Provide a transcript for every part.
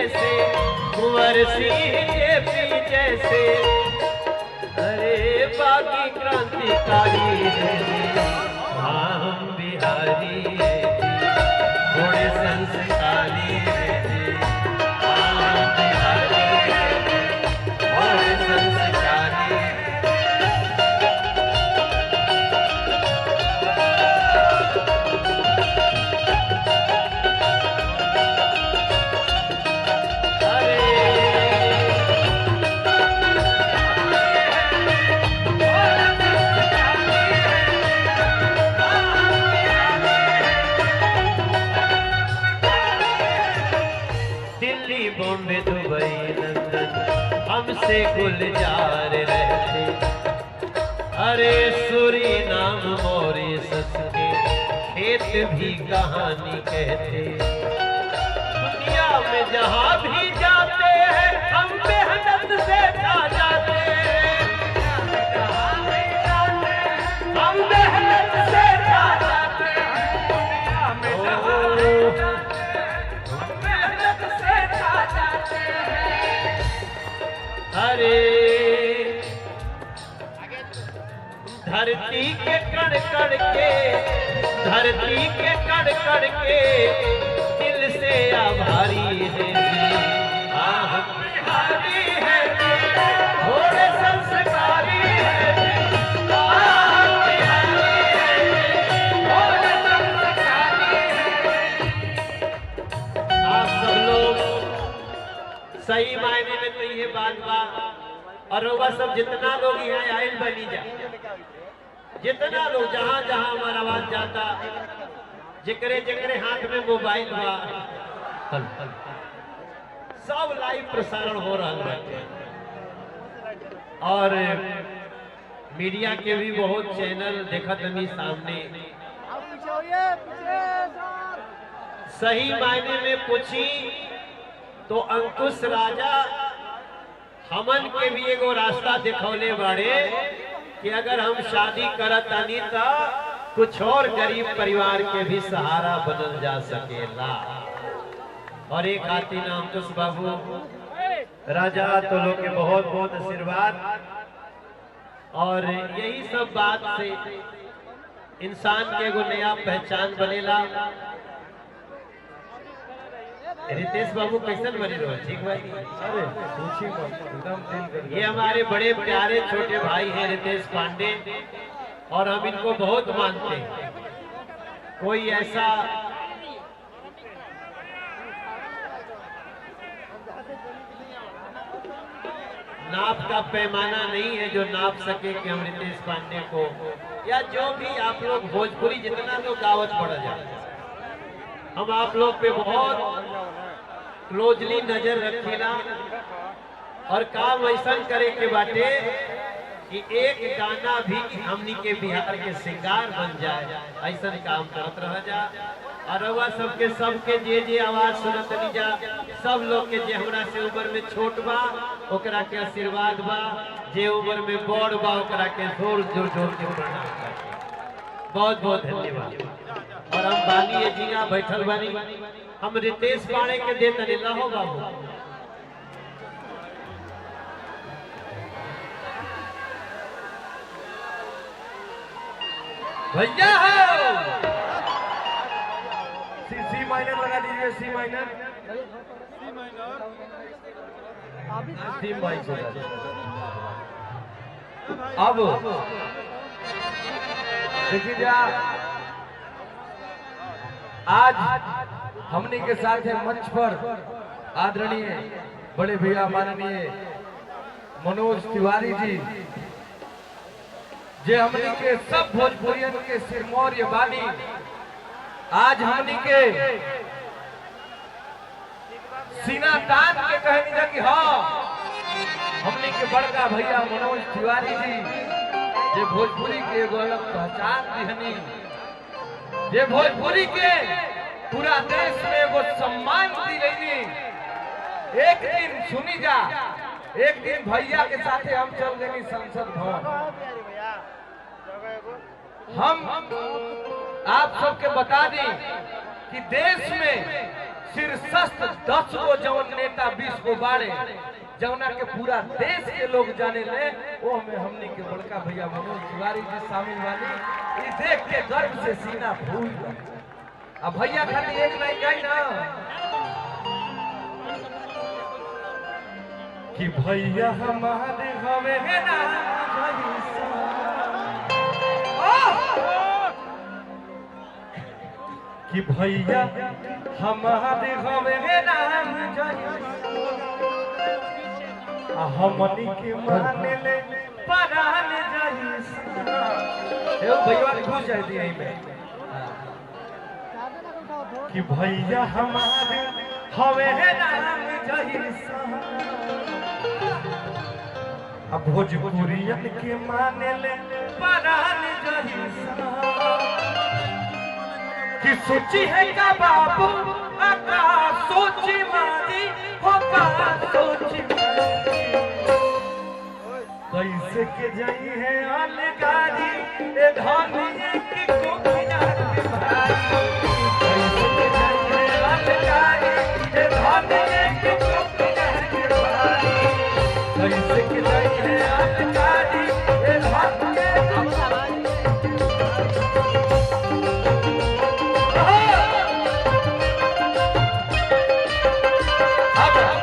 जैसे कुंवर सिंह के पी जैसे, अरे बागी क्रांतिकारी है हाँ हम बिहारी है थोड़े संस्कारी है हाँ हम बिहारी है थोड़े संस्कारी है। बॉम्बे दुबई लंदन हमसे गुलजार रहते, अरे सूरीनाम मॉरिशस के खेत भी कहानी कहते। दुनिया में जहाँ भी जाते हैं हम मेहनत से खा जाते हैं, हम मेहनत से खा जाते हैं। अरे धरती के कण कण के, धरती के कण कण के दिल से आभारी है हाँ बिहारी है थोड़े संस्कारी है हाँ बिहारी है थोड़े संस्कारी है। आप सब लोग सही मायने में तो ये बात बा, और वह सब जितना लोग यहाँ आयल बनी जा, जितना लोग जहाँ जहाँ हमारा आवाज जाता, जिकरे जिकरे हाथ में मोबाइल बा सब लाइव प्रसारण हो रहा है। और मीडिया के भी बहुत चैनल देखत नहीं सामने। सही मायने में पूछी तो अंकुश राजा हमन के भी एगो रास्ता दिखौले बाड़े कि अगर हम शादी करत आनी तो कुछ और गरीब परिवार के भी सहारा बनल जा सकेला। और एक हाथी नाम अंकुश बाबू राजा तो लोग के बहुत बहुत आशीर्वाद, और यही सब बात से इंसान के एगो नया पहचान बनेला। रितेश बाबू कैसन बने रहो? ठीक भाई? अरे एकदम ये हमारे बड़े प्यारे छोटे भाई हैं रितेश पांडे, और हम इनको बहुत मानते हैं। कोई ऐसा नाप का पैमाना नहीं है जो नाप सके कि हम रितेश पांडे को, या जो भी आप लोग भोजपुरी जितना लोग गावत पड़ा जाए, हम आप लोग पे बहुत क्लोजली नजर रखीला। और काम ऐसा करे के बाटे कि एक गाना भी हमनी के बिहार के श्रृंगार बन जाए, ऐसा काम करत रह जा। और वह सबके जे आवाज सुनत नहीं जा, सब लोग के जे हमरा से उम्र में छोट बा ओकरा के आशीर्वाद बा, जे उम्र में बड़ बा ओकरा के जोर जोर जोर के प्रणाम करते। बहुत बहुत धन्यवाद। और हम बानी ये जिया बैठल बानी, हम रितेश पाड़े के देते नहीं लहो बाबू। भैया हो सी माइनर लगा दीजिए, सी माइनर सी माइनर। अब देखिए आज हमने के साथ है मंच पर आदरणीय बड़े भैया माननीय मनोज तिवारी जी, जे हमने के सब भोजपुरियन के सिरमौर ये बानी। आज हमने के सीना तान के कहनी जा कि हाँ हमने के बड़का भैया मनोज तिवारी जी जे भोजपुरी के एगो अलग पहचान दिहनी, जे भोजपुरी के पूरा देश में एगो सम्मान दिलैनी। एक दिन सुनी जा, एक दिन भैया के साथे हम चल गए संसद भवन। हम आप सबके बता दें कि देश में शीर्षस्थ 10 गो जवन नेता 20 गो बाड़े जवना के पूरा देश के लोग जाने ले, वो हमें हमने के बड़का भैया मनोज तिवारी जी शामिल वाली, ये देख के गर्व से सीना फूल गया। अब भैया खाली एक लाइन गाई ना कि भैया हमारे हवे ना कि भैया हमारे हवे नाम हमनी के माने ले परान जइसा ए भैया घुस जाए दी यहीं में कि भैया हमारे हवे नाम जइसा अब भोजपुरियन के माने ले परान जइसा कि सोची है का बाबू आका सोची मारी होगा सोची कैसे के जाई है अलगारी ए धनिया की कोकिला के भाई कैसे के जाई है अलगारी ए धनिया की कोकिला के भाई कैसे के जाई है अलगारी ए धनिया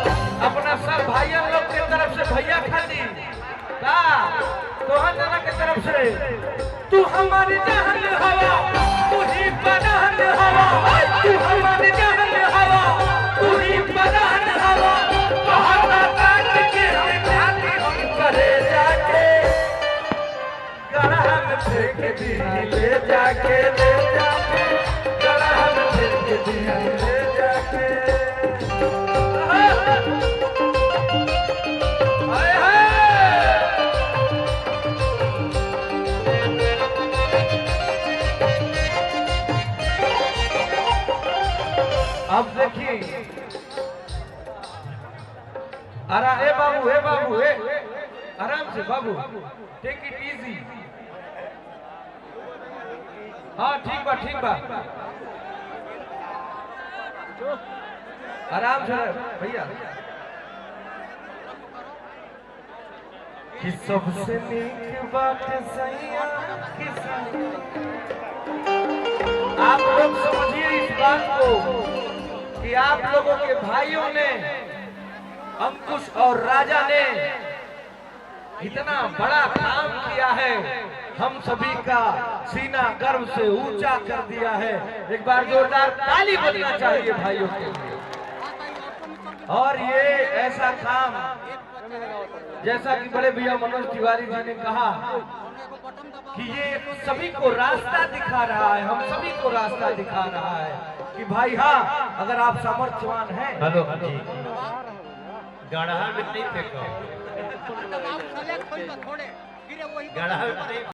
भाइयों लोग के तरफ से भैया खाली का तोहर जना के तरफ से तू हमारी जान हवा तू ही परान हवा तू हमारी जान हवा तू ही परान हवा कहता काट के हम खाली हम करे जाके गड़ा में फेंक दी ले जाके गड़ा में फेंक दी ले जाके अब देखिए अरे हे बाबू आराम से बाबू टेक इट इजी। हाँ ठीक बा आराम से भैया कि सबसे नीक बात सैया आप लोग समझिए इस बात को कि आप लोगों के भाइयों ने अंकुश और राजा ने इतना बड़ा काम किया है, हम सभी का सीना गर्व से ऊंचा कर दिया है। एक बार जोरदार ताली बजना चाहिए भाइयों के लिए। और ये ऐसा काम जैसा कि बड़े भैया मनोज तिवारी जी ने कहा कि ये सभी को रास्ता दिखा रहा है, हम सभी को रास्ता दिखा रहा है कि भाई हाँ अगर आप सामर्थ्यवान हैं। हेलो जी गढ़ा में नहीं फेंको, गढ़ा में नहीं